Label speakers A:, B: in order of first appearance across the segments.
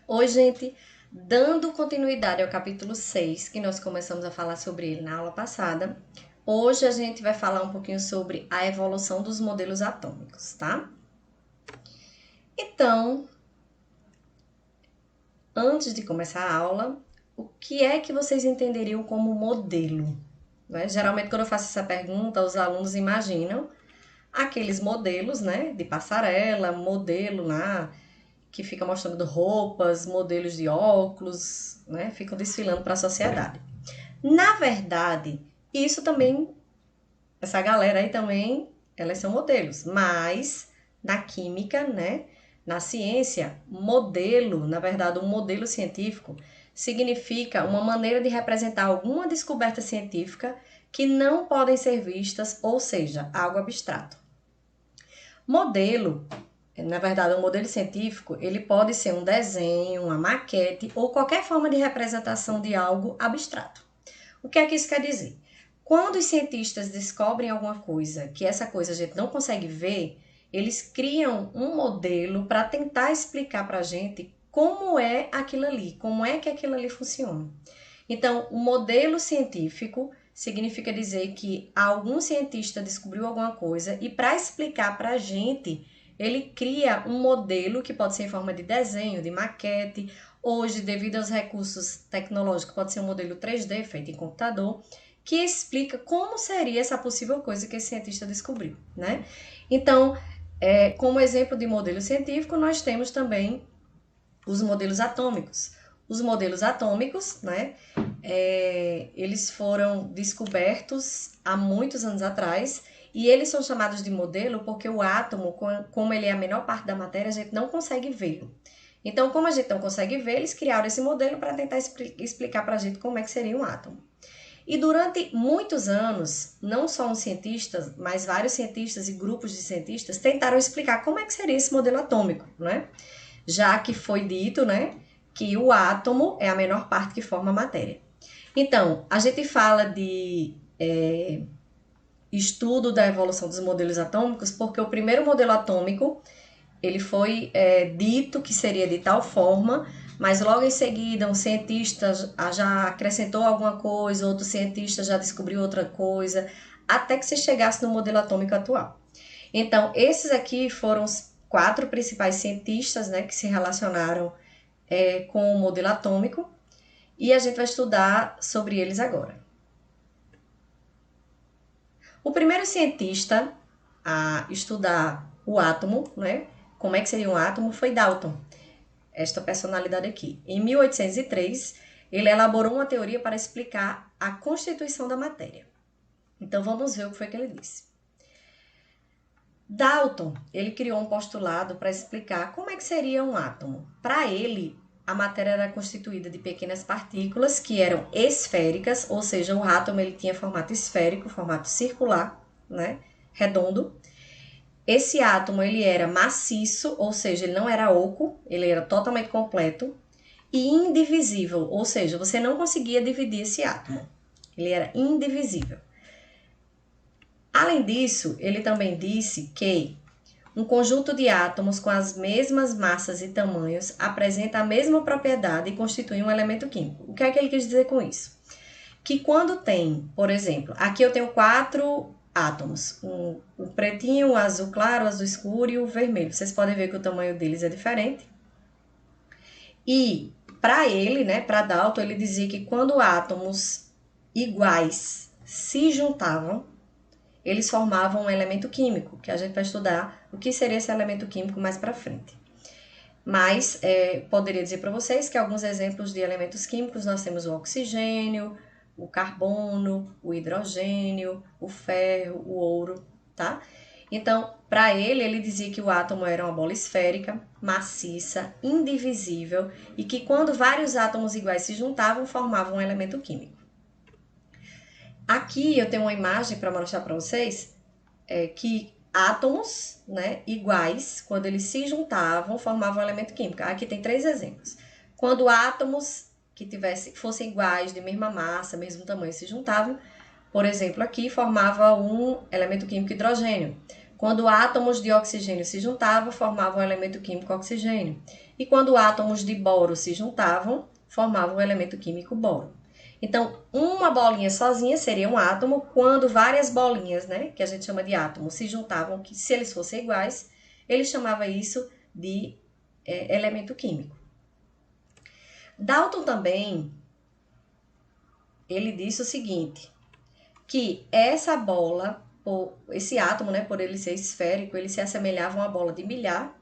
A: Oi, gente! Dando continuidade ao capítulo 6, que nós começamos a falar sobre ele na aula passada, hoje a gente vai falar um pouquinho sobre a evolução dos modelos atômicos, tá? Então, antes de começar a aula, o que é que vocês entenderiam como modelo? Né? Geralmente, quando eu faço essa pergunta, os alunos imaginam aqueles modelos, né, de passarela, modelo lá, que fica mostrando roupas, modelos de óculos, né? Ficam desfilando para a sociedade. Na verdade, isso também, essa galera aí também, elas são modelos, mas na química, né? Na ciência, modelo, na verdade, um modelo científico significa uma maneira de representar alguma descoberta científica que não podem ser vistas, ou seja, algo abstrato. Modelo, na verdade, um modelo científico, ele pode ser um desenho, uma maquete ou qualquer forma de representação de algo abstrato. O que é que isso quer dizer? Quando os cientistas descobrem alguma coisa que essa coisa a gente não consegue ver, eles criam um modelo para tentar explicar para a gente como é aquilo ali, como é que aquilo ali funciona. Então, o modelo científico significa dizer que algum cientista descobriu alguma coisa e para explicar para a gente, ele cria um modelo que pode ser em forma de desenho, de maquete. Hoje, devido aos recursos tecnológicos, pode ser um modelo 3D feito em computador, que explica como seria essa possível coisa que esse cientista descobriu, né? Então, como exemplo de modelo científico, nós temos também os modelos atômicos. Os modelos atômicos, né, eles foram descobertos há muitos anos atrás e eles são chamados de modelo porque o átomo, como ele é a menor parte da matéria, a gente não consegue vê-lo. Então, como a gente não consegue ver, eles criaram esse modelo para tentar explicar para a gente como é que seria um átomo. E durante muitos anos, não só um cientista, mas vários cientistas e grupos de cientistas tentaram explicar como é que seria esse modelo atômico, né? Já que foi dito, né, que o átomo é a menor parte que forma a matéria. Então, a gente fala de estudo da evolução dos modelos atômicos porque o primeiro modelo atômico ele foi dito que seria de tal forma, mas logo em seguida um cientista já acrescentou alguma coisa, outro cientista já descobriu outra coisa, até que se chegasse no modelo atômico atual. Então, esses aqui foram os 4 principais cientistas, né, que se relacionaram com o modelo atômico, e a gente vai estudar sobre eles agora. O primeiro cientista a estudar o átomo, né, como é que seria um átomo, foi Dalton, esta personalidade aqui. Em 1803, ele elaborou uma teoria para explicar a constituição da matéria. Então, vamos ver o que foi que ele disse. Dalton, ele criou um postulado para explicar como é que seria um átomo. Para ele, a matéria era constituída de pequenas partículas que eram esféricas, ou seja, o átomo ele tinha formato esférico, formato circular, né, redondo. Esse átomo ele era maciço, ou seja, ele não era oco, ele era totalmente completo, e indivisível, ou seja, você não conseguia dividir esse átomo. Ele era indivisível. Além disso, ele também disse que um conjunto de átomos com as mesmas massas e tamanhos apresenta a mesma propriedade e constitui um elemento químico. O que é que ele quis dizer com isso? Que quando tem, por exemplo, aqui eu tenho 4 átomos, o pretinho, o azul claro, o azul escuro e o vermelho. Vocês podem ver que o tamanho deles é diferente. E para ele, né, para Dalton, ele dizia que quando átomos iguais se juntavam, eles formavam um elemento químico, que a gente vai estudar o que seria esse elemento químico mais para frente. Mas poderia dizer para vocês que alguns exemplos de elementos químicos nós temos o oxigênio, o carbono, o hidrogênio, o ferro, o ouro, tá? Então, para ele dizia que o átomo era uma bola esférica, maciça, indivisível e que quando vários átomos iguais se juntavam, formavam um elemento químico. Aqui eu tenho uma imagem para mostrar para vocês que átomos, né, iguais, quando eles se juntavam, formavam um elemento químico. Aqui tem 3 exemplos. Quando átomos que fossem iguais, de mesma massa, mesmo tamanho, se juntavam, por exemplo, aqui formava um elemento químico hidrogênio. Quando átomos de oxigênio se juntavam, formavam um elemento químico oxigênio. e quando átomos de boro se juntavam, formavam o elemento químico boro. Então, uma bolinha sozinha seria um átomo, quando várias bolinhas, né, que a gente chama de átomo, se juntavam, que se eles fossem iguais, ele chamava isso de elemento químico. Dalton também, ele disse o seguinte, que essa bola, esse átomo, né, por ele ser esférico, ele se assemelhava a uma bola de bilhar.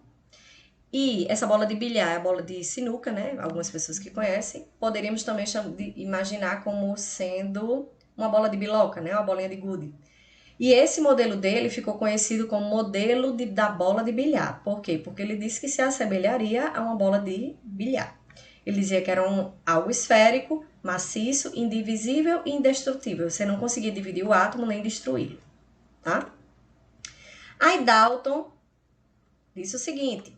A: E essa bola de bilhar é a bola de sinuca, né? Algumas pessoas que conhecem. Poderíamos também imaginar como sendo uma bola de biloca, né? Uma bolinha de gude. E esse modelo dele ficou conhecido como modelo da bola de bilhar. Por quê? Porque ele disse que se assemelharia a uma bola de bilhar. Ele dizia que era algo esférico, maciço, indivisível e indestrutível. Você não conseguia dividir o átomo nem destruí-lo, tá? Aí Dalton disse o seguinte,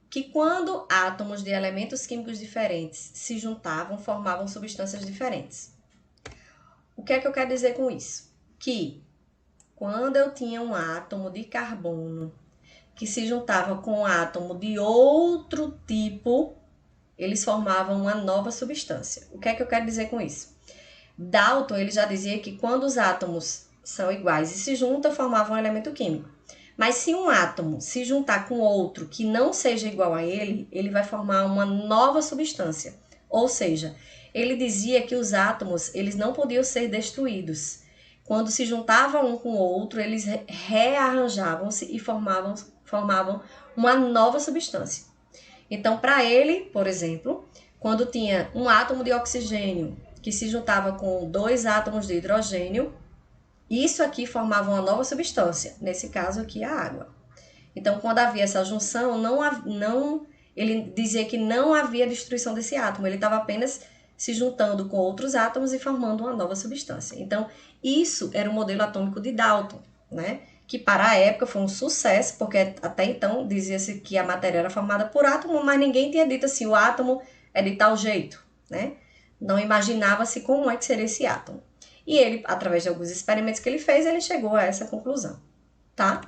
A: que quando átomos de elementos químicos diferentes se juntavam, formavam substâncias diferentes. O que é que eu quero dizer com isso? Que quando eu tinha um átomo de carbono que se juntava com um átomo de outro tipo, eles formavam uma nova substância. O que é que eu quero dizer com isso? Dalton, ele já dizia que quando os átomos são iguais e se juntam, formavam um elemento químico. Mas se um átomo se juntar com outro que não seja igual a ele, ele vai formar uma nova substância. Ou seja, ele dizia que os átomos, eles não podiam ser destruídos. Quando se juntavam um com o outro, eles rearranjavam-se e formavam uma nova substância. Então, para ele, por exemplo, quando tinha um átomo de oxigênio que se juntava com 2 átomos de hidrogênio, isso aqui formava uma nova substância, nesse caso aqui a água. Então, quando havia essa junção, ele dizia que não havia destruição desse átomo, ele estava apenas se juntando com outros átomos e formando uma nova substância. Então, isso era o modelo atômico de Dalton, né? Que para a época foi um sucesso, porque até então dizia-se que a matéria era formada por átomo, mas ninguém tinha dito assim, o átomo é de tal jeito, né? Não imaginava-se como é que seria esse átomo. E ele, através de alguns experimentos que ele fez, ele chegou a essa conclusão, tá?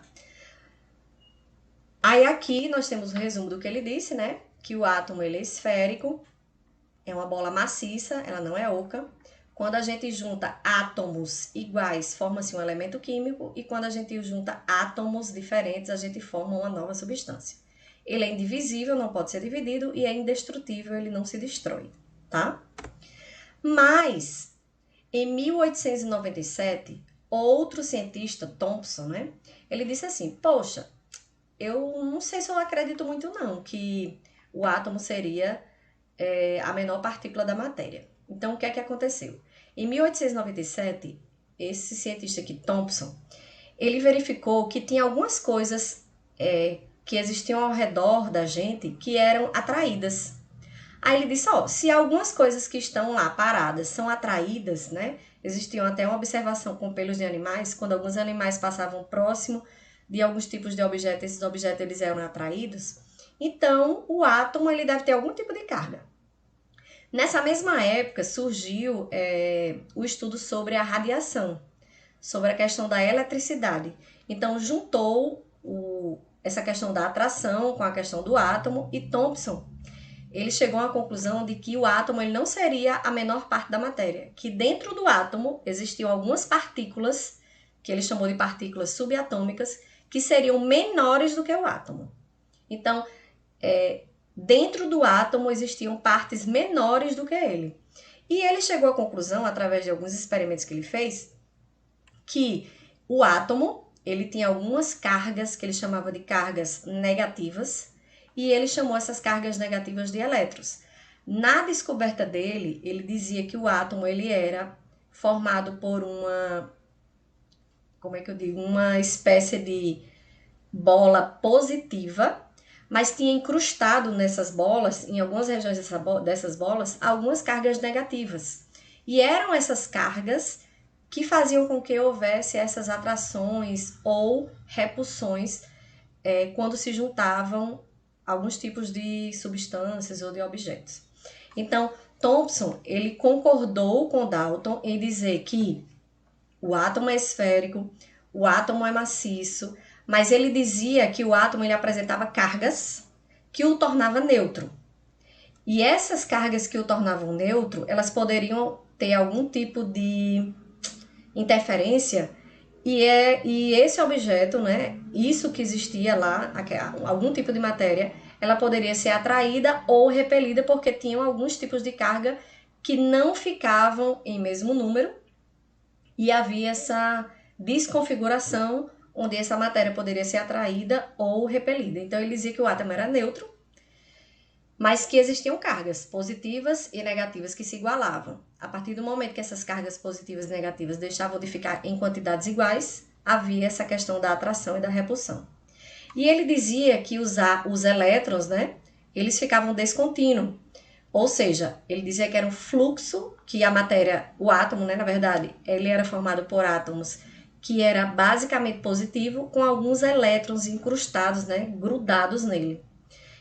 A: Aí aqui nós temos o resumo do que ele disse, né? Que o átomo ele é esférico, é uma bola maciça, ela não é oca. Quando a gente junta átomos iguais, forma-se um elemento químico, e quando a gente junta átomos diferentes, a gente forma uma nova substância. Ele é indivisível, não pode ser dividido, e é indestrutível, ele não se destrói, tá? Mas, em 1897, outro cientista, Thomson, né? Ele disse assim, poxa, eu não sei se eu acredito muito não, que o átomo seria a menor partícula da matéria. Então, o que é que aconteceu? Em 1897, esse cientista aqui, Thomson, ele verificou que tinha algumas coisas que existiam ao redor da gente que eram atraídas. Aí ele disse, se algumas coisas que estão lá paradas são atraídas, né? Existiam até uma observação com pelos de animais, quando alguns animais passavam próximo de alguns tipos de objetos, esses objetos eles eram atraídos. Então, o átomo ele deve ter algum tipo de carga. Nessa mesma época, surgiu o estudo sobre a radiação, sobre a questão da eletricidade. Então, juntou essa questão da atração com a questão do átomo, e Thomson ele chegou à conclusão de que o átomo ele não seria a menor parte da matéria, que dentro do átomo existiam algumas partículas, que ele chamou de partículas subatômicas, que seriam menores do que o átomo. Então, dentro do átomo existiam partes menores do que ele. E ele chegou à conclusão, através de alguns experimentos que ele fez, que o átomo ele tinha algumas cargas que ele chamava de cargas negativas, e ele chamou essas cargas negativas de elétrons. Na descoberta dele, ele dizia que o átomo ele era formado por uma espécie de bola positiva, mas tinha incrustado nessas bolas, em algumas regiões dessas bolas, algumas cargas negativas. E eram essas cargas que faziam com que houvesse essas atrações ou repulsões quando se juntavam alguns tipos de substâncias ou de objetos. Então, Thomson, ele concordou com Dalton em dizer que o átomo é esférico, o átomo é maciço, mas ele dizia que o átomo ele apresentava cargas que o tornava neutro. E essas cargas que o tornavam neutro, elas poderiam ter algum tipo de interferência e esse objeto, né, isso que existia lá, algum tipo de matéria, ela poderia ser atraída ou repelida porque tinham alguns tipos de carga que não ficavam em mesmo número e havia essa desconfiguração onde essa matéria poderia ser atraída ou repelida. Então ele dizia que o átomo era neutro, mas que existiam cargas positivas e negativas que se igualavam. A partir do momento que essas cargas positivas e negativas deixavam de ficar em quantidades iguais, havia essa questão da atração e da repulsão. E ele dizia que os elétrons, né, eles ficavam descontínuos. Ou seja, ele dizia que era um fluxo, que a matéria, o átomo, né, na verdade, ele era formado por átomos que era basicamente positivo, com alguns elétrons incrustados, né, grudados nele.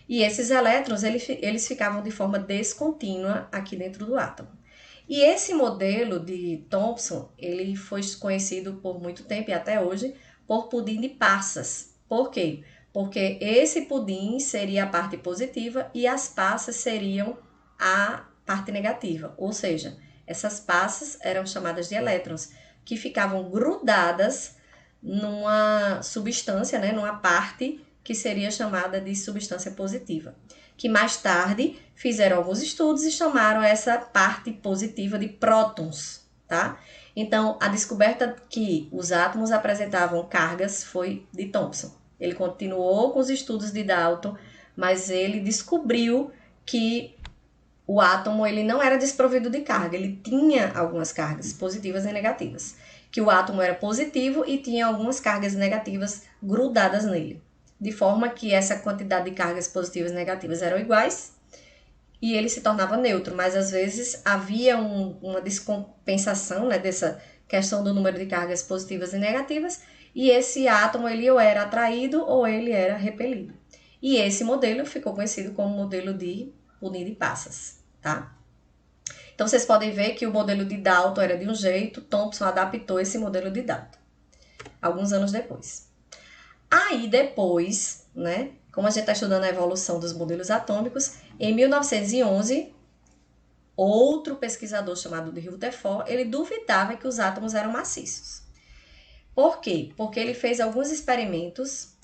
A: E esses elétrons, eles ficavam de forma descontínua aqui dentro do átomo. E esse modelo de Thomson, ele foi conhecido por muito tempo e até hoje por pudim de passas. Por quê? Porque esse pudim seria a parte positiva e as passas seriam a parte negativa. Ou seja, essas passas eram chamadas de elétrons, que ficavam grudadas numa substância, né, numa parte que seria chamada de substância positiva, que mais tarde fizeram alguns estudos e chamaram essa parte positiva de prótons, tá? Então, a descoberta que os átomos apresentavam cargas foi de Thomson. Ele continuou com os estudos de Dalton, mas ele descobriu que o átomo ele não era desprovido de carga, ele tinha algumas cargas positivas e negativas. Que o átomo era positivo e tinha algumas cargas negativas grudadas nele. De forma que essa quantidade de cargas positivas e negativas eram iguais e ele se tornava neutro, mas às vezes havia uma descompensação, né, dessa questão do número de cargas positivas e negativas, e esse átomo ele ou era atraído ou ele era repelido. E esse modelo ficou conhecido como modelo de pudim de passas, tá? Então vocês podem ver que o modelo de Dalton era de um jeito, Thomson adaptou esse modelo de Dalton alguns anos depois. Aí depois, né, como a gente está estudando a evolução dos modelos atômicos, em 1911, outro pesquisador chamado de Rutherford, ele duvidava que os átomos eram maciços. Por quê? Porque ele fez alguns experimentos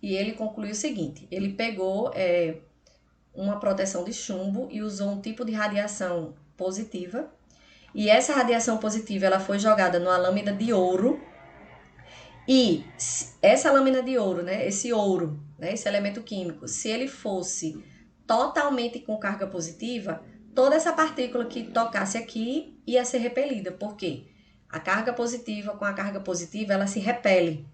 A: e ele concluiu o seguinte, ele pegou uma proteção de chumbo e usou um tipo de radiação positiva, e essa radiação positiva ela foi jogada numa lâmina de ouro. E essa lâmina de ouro, né, esse ouro, né, esse elemento químico, se ele fosse totalmente com carga positiva, toda essa partícula que tocasse aqui ia ser repelida. Por quê? A carga positiva com a carga positiva, ela se repele.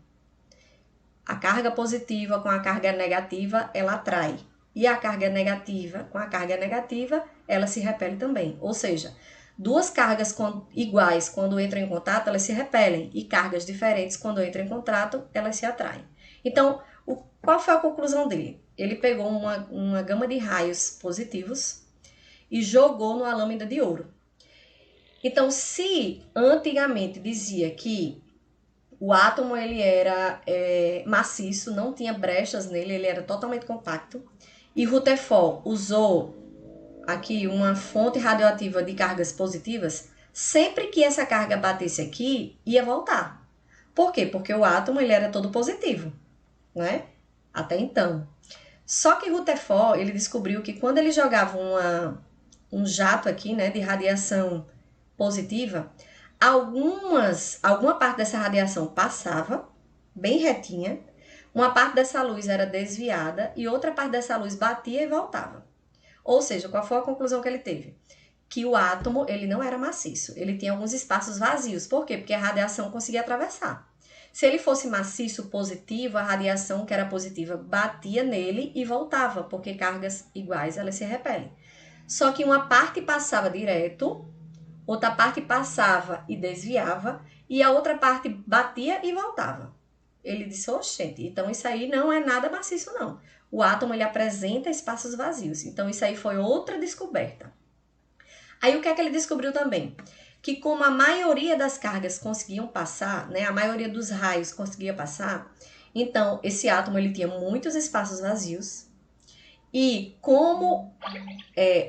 A: A carga positiva com a carga negativa, ela atrai. E a carga negativa com a carga negativa, ela se repele também. Ou seja, duas cargas iguais, quando entram em contato, elas se repelem. E cargas diferentes, quando entram em contato, elas se atraem. Então, qual foi a conclusão dele? Ele pegou uma gama de raios positivos e jogou numa lâmina de ouro. Então, se antigamente dizia que o átomo ele era maciço, não tinha brechas nele, ele era totalmente compacto, e Rutherford usou aqui uma fonte radioativa de cargas positivas, sempre que essa carga batesse aqui, ia voltar. Por quê? Porque o átomo ele era todo positivo, né? Até então. Só que Rutherford, ele descobriu que quando ele jogava um jato aqui, né, de radiação positiva, alguma parte dessa radiação passava, bem retinha, uma parte dessa luz era desviada e outra parte dessa luz batia e voltava. Ou seja, qual foi a conclusão que ele teve? Que o átomo, ele não era maciço, ele tinha alguns espaços vazios. Por quê? Porque a radiação conseguia atravessar. Se ele fosse maciço positivo, a radiação que era positiva batia nele e voltava, porque cargas iguais, elas se repelem. Só que uma parte passava direto, outra parte passava e desviava, e a outra parte batia e voltava. Ele disse, oxente, então isso aí não é nada maciço não. O átomo ele apresenta espaços vazios, então isso aí foi outra descoberta. Aí o que é que ele descobriu também? Que como a maioria das cargas conseguiam passar, né, a maioria dos raios conseguia passar, então esse átomo ele tinha muitos espaços vazios E como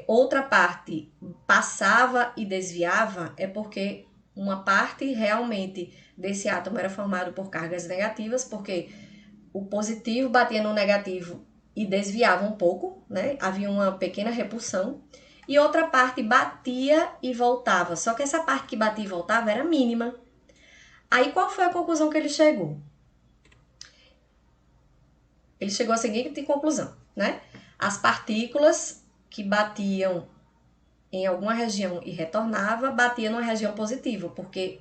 A: outra parte passava e desviava, é porque uma parte realmente desse átomo era formado por cargas negativas, porque o positivo batia no negativo e desviava um pouco, né? Havia uma pequena repulsão. E outra parte batia e voltava. Só que essa parte que batia e voltava era mínima. Aí qual foi a conclusão que ele chegou? Ele chegou à seguinte conclusão, né? As partículas que batiam em alguma região e retornava, batia numa região positiva, porque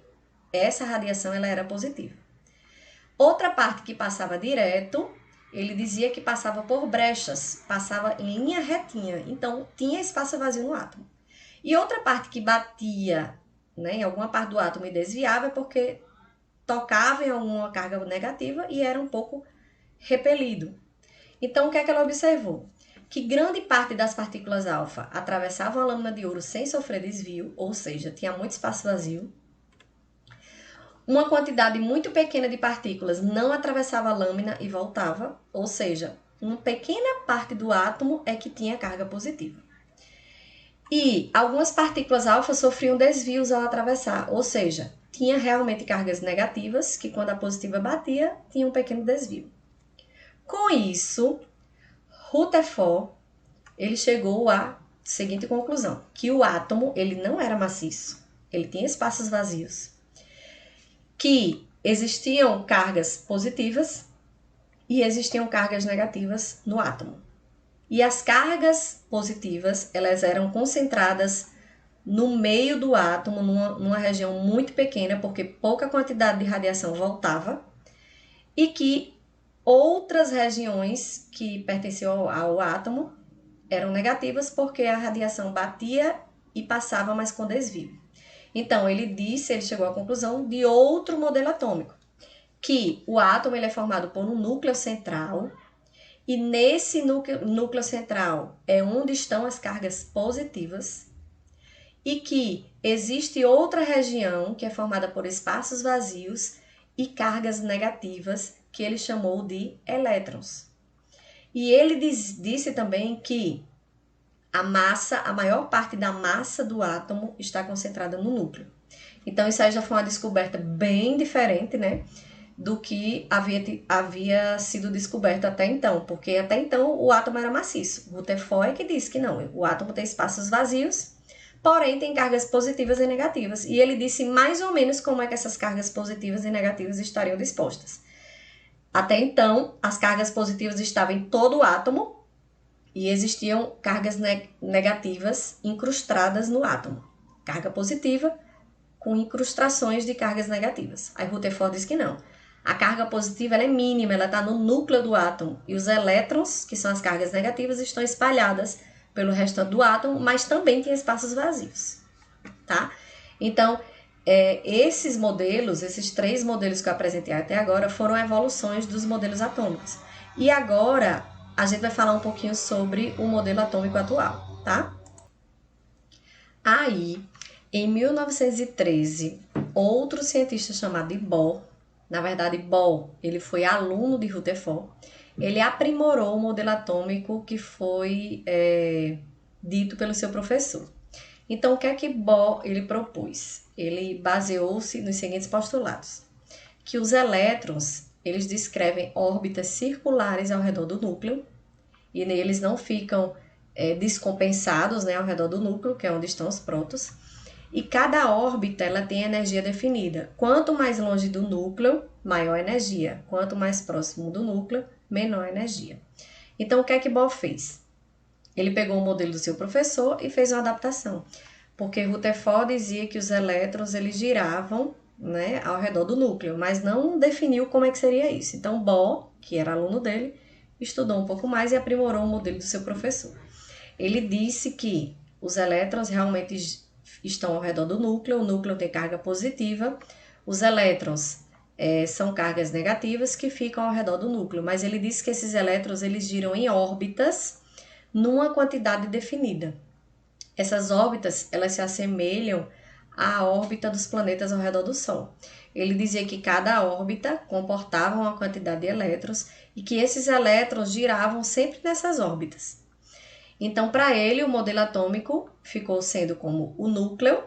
A: essa radiação ela era positiva. Outra parte que passava direto, ele dizia que passava por brechas, passava em linha retinha, então tinha espaço vazio no átomo. E outra parte que batia, né, em alguma parte do átomo e desviava, é porque tocava em alguma carga negativa e era um pouco repelido. Então, o que é que ela observou? Que grande parte das partículas alfa atravessavam a lâmina de ouro sem sofrer desvio, ou seja, tinha muito espaço vazio. Uma quantidade muito pequena de partículas não atravessava a lâmina e voltava, ou seja, uma pequena parte do átomo é que tinha carga positiva. E algumas partículas alfa sofriam desvios ao atravessar, ou seja, tinha realmente cargas negativas que quando a positiva batia, tinha um pequeno desvio. Com isso, Rutherford ele chegou à seguinte conclusão, que o átomo ele não era maciço, ele tinha espaços vazios, que existiam cargas positivas e existiam cargas negativas no átomo. E as cargas positivas, elas eram concentradas no meio do átomo, numa região muito pequena, porque pouca quantidade de radiação voltava, e que outras regiões que pertenciam ao átomo eram negativas porque a radiação batia e passava, mas com desvio. Então, ele chegou à conclusão de outro modelo atômico, que o átomo ele é formado por um núcleo central, e nesse núcleo central é onde estão as cargas positivas, e que existe outra região que é formada por espaços vazios e cargas negativas, que ele chamou de elétrons. E ele disse também que a maior parte da massa do átomo está concentrada no núcleo. Então, isso aí já foi uma descoberta bem diferente, né, do que havia sido descoberto até então, porque até então o átomo era maciço. Rutherford que disse que não, o átomo tem espaços vazios, porém tem cargas positivas e negativas. E ele disse mais ou menos como é que essas cargas positivas e negativas estariam dispostas. Até então, as cargas positivas estavam em todo o átomo, e existiam cargas negativas incrustadas no átomo. Carga positiva com incrustações de cargas negativas. Aí Rutherford diz que não. A carga positiva ela é mínima, ela está no núcleo do átomo. E os elétrons, que são as cargas negativas, estão espalhadas pelo restante do átomo, mas também tem espaços vazios. Tá? Então, esses modelos, esses 3 modelos que eu apresentei até agora, foram evoluções dos modelos atômicos. E agora a gente vai falar um pouquinho sobre o modelo atômico atual, tá? Aí, em 1913, outro cientista chamado Bohr, na verdade Bohr, ele foi aluno de Rutherford, ele aprimorou o modelo atômico que foi dito pelo seu professor. Então, o que é que Bohr ele propôs? Ele baseou-se nos seguintes postulados: que os elétrons eles descrevem órbitas circulares ao redor do núcleo, e eles não ficam descompensados, né, ao redor do núcleo, que é onde estão os prótons, e cada órbita ela tem energia definida. Quanto mais longe do núcleo, maior energia. Quanto mais próximo do núcleo, menor energia. Então, o que é que Bohr fez? Ele pegou o modelo do seu professor e fez uma adaptação, porque Rutherford dizia que os elétrons eles giravam, né, ao redor do núcleo, mas não definiu como é que seria isso. Então, Bohr, que era aluno dele, estudou um pouco mais e aprimorou o modelo do seu professor. Ele disse que os elétrons realmente estão ao redor do núcleo, o núcleo tem carga positiva, os elétrons são cargas negativas que ficam ao redor do núcleo, mas ele disse que esses elétrons eles giram em órbitas numa quantidade definida. Essas órbitas elas se assemelham à órbita dos planetas ao redor do Sol. Ele dizia que cada órbita comportava uma quantidade de elétrons e que esses elétrons giravam sempre nessas órbitas. Então, para ele, o modelo atômico ficou sendo como o núcleo,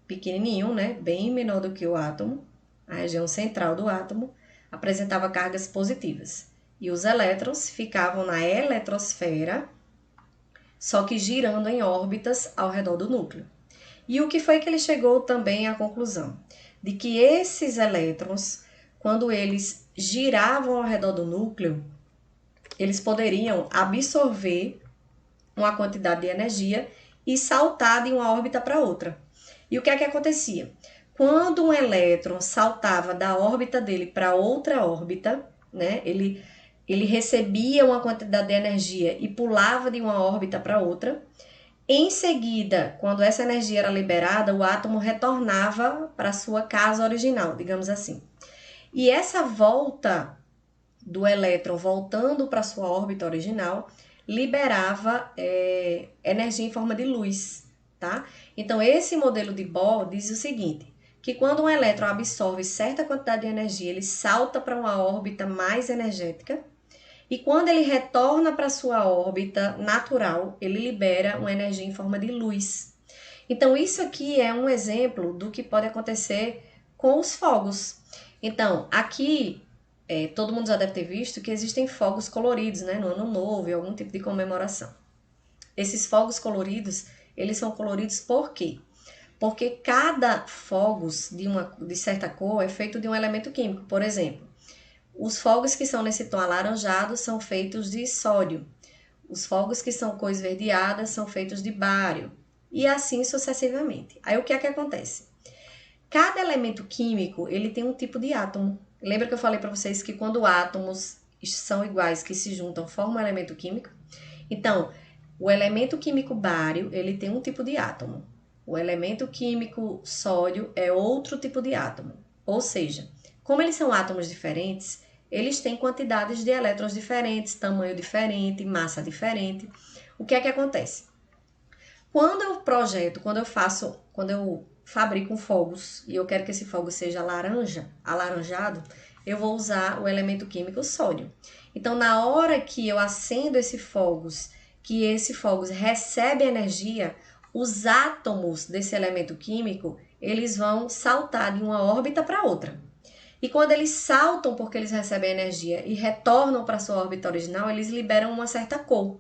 A: pequenininho, né, bem menor do que o átomo, a região central do átomo, apresentava cargas positivas. E os elétrons ficavam na eletrosfera, só que girando em órbitas ao redor do núcleo. E o que foi que ele chegou também à conclusão? De que esses elétrons, quando eles giravam ao redor do núcleo, eles poderiam absorver uma quantidade de energia e saltar de uma órbita para outra. E o que é que acontecia? Quando um elétron saltava da órbita dele para outra órbita, né, ele recebia uma quantidade de energia e pulava de uma órbita para outra. Em seguida, quando essa energia era liberada, o átomo retornava para sua casa original, digamos assim. E essa volta do elétron voltando para sua órbita original liberava energia em forma de luz, tá? Então, esse modelo de Bohr diz o seguinte, que quando um elétron absorve certa quantidade de energia, ele salta para uma órbita mais energética, e quando ele retorna para sua órbita natural, ele libera uma energia em forma de luz. Então, isso aqui é um exemplo do que pode acontecer com os fogos. Então, aqui, todo mundo já deve ter visto que existem fogos coloridos, né, no Ano Novo e algum tipo de comemoração. Esses fogos coloridos, eles são coloridos por quê? Porque cada fogos de certa cor é feito de um elemento químico. Por exemplo, os fogos que são nesse tom alaranjado são feitos de sódio. Os fogos que são cor esverdeada são feitos de bário. E assim sucessivamente. Aí o que é que acontece? Cada elemento químico, ele tem um tipo de átomo. Lembra que eu falei para vocês que quando átomos são iguais, que se juntam, formam um elemento químico? Então, o elemento químico bário, ele tem um tipo de átomo. O elemento químico sódio é outro tipo de átomo. Ou seja, como eles são átomos diferentes, eles têm quantidades de elétrons diferentes, tamanho diferente, massa diferente. O que é que acontece? Quando eu fabrico fogos e eu quero que esse fogo seja alaranjado, eu vou usar o elemento químico sódio. Então, na hora que eu acendo esse fogos recebe energia, os átomos desse elemento químico, eles vão saltar de uma órbita para outra. E quando eles saltam porque eles recebem energia e retornam para sua órbita original, eles liberam uma certa cor.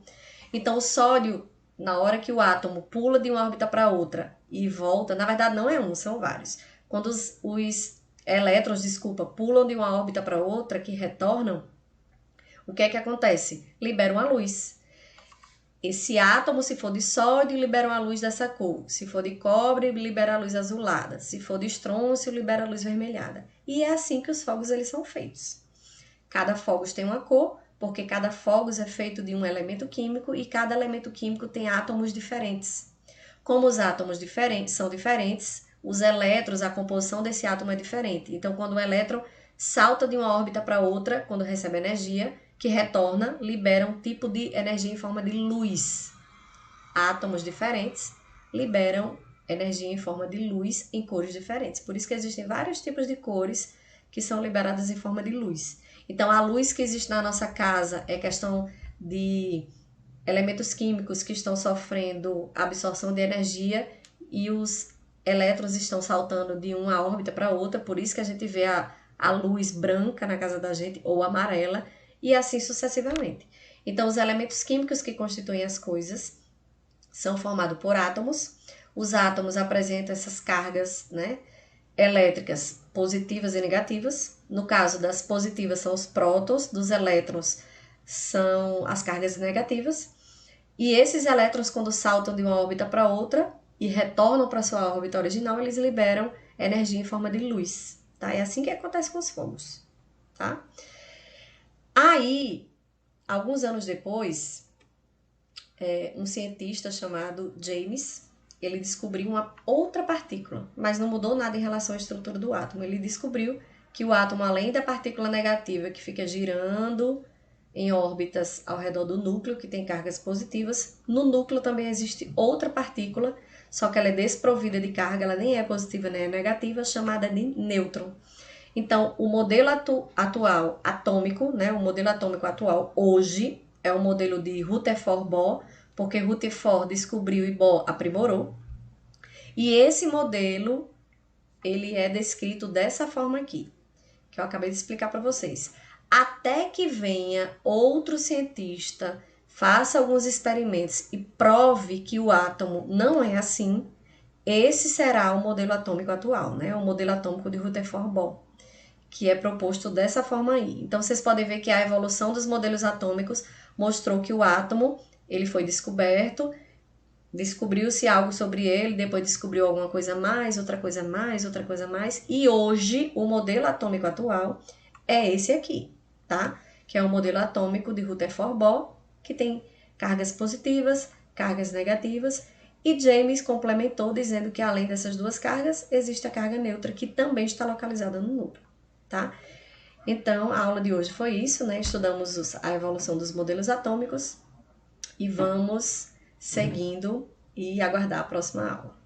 A: Então, o sódio, na hora que o átomo pula de uma órbita para outra e volta, na verdade não é um, são vários. Quando os elétrons, pulam de uma órbita para outra, que retornam, o que é que acontece? Liberam a luz. Esse átomo, se for de sódio, libera uma luz dessa cor. Se for de cobre, libera a luz azulada. Se for de estrôncio, libera a luz vermelhada. E é assim que os fogos eles são feitos. Cada fogos tem uma cor, porque cada fogos é feito de um elemento químico e cada elemento químico tem átomos diferentes. Como os átomos são diferentes, os elétrons, a composição desse átomo é diferente. Então, quando o elétron salta de uma órbita para outra, quando recebe energia, que retorna, libera um tipo de energia em forma de luz. Átomos diferentes liberam energia em forma de luz em cores diferentes. Por isso que existem vários tipos de cores que são liberadas em forma de luz. Então, a luz que existe na nossa casa é questão de elementos químicos que estão sofrendo absorção de energia e os elétrons estão saltando de uma órbita para outra, por isso que a gente vê a luz branca na casa da gente ou amarela, e assim sucessivamente. Então, os elementos químicos que constituem as coisas são formados por átomos. Os átomos apresentam essas cargas, né, elétricas positivas e negativas. No caso das positivas são os prótons, dos elétrons são as cargas negativas. E esses elétrons, quando saltam de uma órbita para outra e retornam para sua órbita original, eles liberam energia em forma de luz. Tá? É assim que acontece com os fogos. Tá? Aí, alguns anos depois, um cientista chamado James, ele descobriu uma outra partícula, mas não mudou nada em relação à estrutura do átomo. Ele descobriu que o átomo, além da partícula negativa que fica girando em órbitas ao redor do núcleo, que tem cargas positivas, no núcleo também existe outra partícula, só que ela é desprovida de carga, ela nem é positiva nem é negativa, chamada de nêutron. Então, o modelo atômico, né, o modelo atômico atual hoje é o modelo de Rutherford Bohr, porque Rutherford descobriu e Bohr aprimorou. E esse modelo, ele é descrito dessa forma aqui, que eu acabei de explicar para vocês. Até que venha outro cientista, faça alguns experimentos e prove que o átomo não é assim, esse será o modelo atômico atual, né? O modelo atômico de Rutherford-Bohr, que é proposto dessa forma aí. Então, vocês podem ver que a evolução dos modelos atômicos mostrou que o átomo, ele foi descoberto, descobriu-se algo sobre ele, depois descobriu alguma coisa mais, outra coisa mais, outra coisa mais, e hoje o modelo atômico atual é esse aqui, tá? Que é o modelo atômico de Rutherford-Bohr, que tem cargas positivas, cargas negativas, e James complementou dizendo que além dessas duas cargas, existe a carga neutra, que também está localizada no núcleo, tá? Então, a aula de hoje foi isso, né? Estudamos a evolução dos modelos atômicos e vamos seguindo e aguardar a próxima aula.